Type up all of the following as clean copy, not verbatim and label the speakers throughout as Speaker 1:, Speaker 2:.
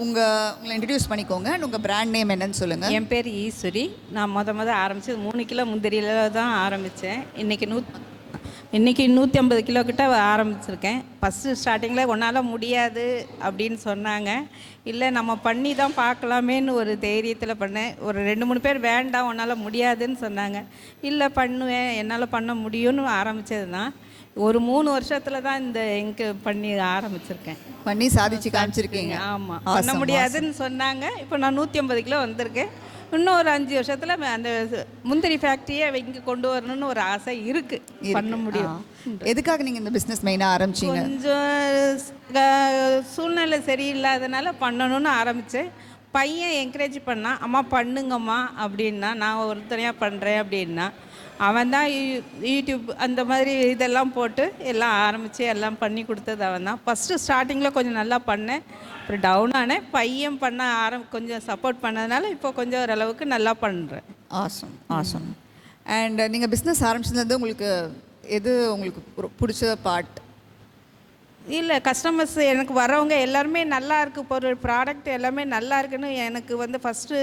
Speaker 1: உங்களை இன்ட்ரடியூஸ் பண்ணிக்கோங்க அண்ட் உங்கள் பிராண்ட் நேம் என்னன்னு சொல்லுங்கள்.
Speaker 2: என் பேர் ஈஸ்வரி. நான் ஆரம்பித்தது 3 கிலோ முந்திரியில் தான் ஆரம்பித்தேன். இன்றைக்கி 150 கிலோ கிட்ட ஆரம்பிச்சிருக்கேன். ஃபஸ்ட்டு ஸ்டார்டிங்கில் உன்னால் முடியாது அப்படின்னு சொன்னாங்க. இல்லை நம்ம பண்ணி தான் பார்க்கலாமேன்னு ஒரு தைரியத்தில் பண்ணேன். ஒரு 2-3 பேர் வேண்டாம் உன்னால் முடியாதுன்னு சொன்னாங்க. இல்லை பண்ணுவேன், என்னால் பண்ண முடியும்னு ஆரம்பித்தது தான். ஒரு 3 வருஷத்தில் தான் இந்த இங்கு பண்ணி ஆரம்பிச்சிருக்கேன்.
Speaker 1: பண்ணி சாதிச்சு காமிச்சிருக்கீங்க.
Speaker 2: ஆமாம், பண்ண முடியாதுன்னு சொன்னாங்க. இப்போ நான் 150 கிலோ வந்திருக்கேன். இன்னும் ஒரு 5 வருஷத்தில் அந்த முந்திரி ஃபேக்ட்ரியை இங்கே கொண்டு வரணும்னு ஒரு ஆசை இருக்குது. பண்ண முடியும்.
Speaker 1: எதுக்காக நீங்கள் இந்த பிஸ்னஸ் மெயினாக ஆரம்பிச்சிங்க?
Speaker 2: கொஞ்சம் சூழ்நிலை சரியில்லாதனால பண்ணணும்னு ஆரம்பித்தேன். பையன் என்கரேஜ் பண்ணான், அம்மா பண்ணுங்கம்மா அப்படின்னா. நான் ஒருத்தனையாக பண்ணுறேன் அப்படின்னா அவன் தான் யூடியூப் அந்த மாதிரி இதெல்லாம் போட்டு எல்லாம் ஆரம்பித்து எல்லாம் பண்ணி கொடுத்தது அவன் தான். ஃபஸ்ட்டு ஸ்டார்டிங்கில் கொஞ்சம் நல்லா பண்ணேன், அப்புறம் டவுன் ஆனேன். பையன் பண்ண கொஞ்சம் சப்போர்ட் பண்ணதுனால இப்போ கொஞ்சம் ஓரளவுக்கு நல்லா பண்ணுறேன்.
Speaker 1: ஆசம். அண்ட் நீங்கள் பிஸ்னஸ் ஆரம்பிச்சதுலேருந்து உங்களுக்கு பிடிச்ச பார்ட்?
Speaker 2: இல்லை, கஸ்டமர்ஸ் எனக்கு வரவங்க எல்லாருமே நல்லா இருக்குது, இப்போ ஒரு ப்ராடக்ட் எல்லாமே நல்லா இருக்குன்னு எனக்கு ஃபஸ்ட்டு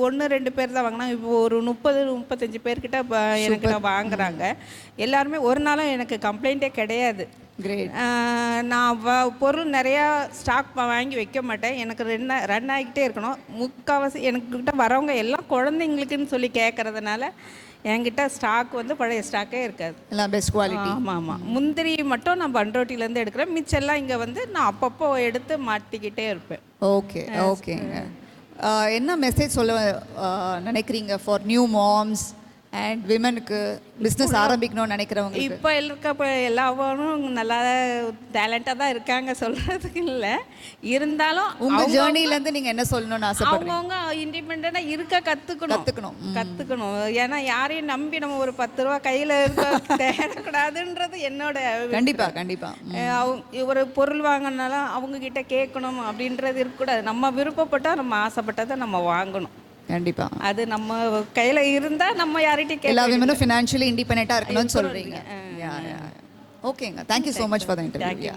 Speaker 2: 1-2 பேர் தான் வாங்கினா. இப்போ ஒரு 30-35 பேர்கிட்ட எனக்கு வாங்குறாங்க. எல்லாருமே ஒரு நாளும் எனக்கு கம்ப்ளைண்ட்டே கிடையாது.
Speaker 1: கிரேட்.
Speaker 2: நான் பொருள் நிறையா ஸ்டாக் வாங்கி வைக்க மாட்டேன். எனக்கு ரன் ஆகிக்கிட்டே இருக்கணும். முக்கால்வாசி எனக்கிட்ட வரவங்க எல்லாம் குழந்தைங்களுக்குன்னு சொல்லி கேட்குறதுனால என்கிட்ட ஸ்டாக் பழைய ஸ்டாக்கே இருக்காது, எல்லாம் பெஸ்ட் குவாலிட்டி. ஆமாம். முந்திரி மட்டும் நான் பண்ரோட்டிலேருந்து எடுக்கிறேன். மிச்செல்லாம் இங்கே நான் அப்பப்போ எடுத்து மாட்டிக்கிட்டே இருப்பேன்.
Speaker 1: ஓகேங்க. என்ன மெசேஜ் சொல்ல நினைக்கிறீங்க ஃபார் நியூ மாம்ஸ் அண்ட் விமனுக்கு பிஸ்னஸ் ஆரம்பிக்கணும்னு நினைக்கிறவங்க?
Speaker 2: இப்போ எல்லாரும் நல்லா டேலண்டாக தான் இருக்காங்க, சொல்கிறதுக்கு இல்லை. இருந்தாலும்
Speaker 1: உங்கள் ஜேர்னிலேருந்து நீங்கள் என்ன சொல்லணும்னு ஆசைப்படுறீங்க?
Speaker 2: அவங்கவுங்க இண்டிபெண்ட்டாக இருக்க கற்றுக்கணும். ஏன்னா யாரையும் நம்பி நம்ம ஒரு 10 ரூபா கையில் இருக்க தேடக்கூடாதுன்றது என்னோட. கண்டிப்பாக ஒரு பொருள் வாங்கினாலும் அவங்கக்கிட்ட கேட்கணும் அப்படின்றது இருக்கக்கூடாது. நம்ம விருப்பப்பட்டால் நம்ம ஆசைப்பட்டதை நம்ம வாங்கணும்.
Speaker 1: கண்டிப்பாக
Speaker 2: அது நம்ம கையில் இருந்தால் நம்ம யார்கிட்டையும்
Speaker 1: எல்லா விமனும் ஃபினான்ஷியலி இண்டிபெண்டண்ட்டாக இருக்கணும்னு சொல்கிறீங்க. ஓகேங்க, thank you so much for the interview.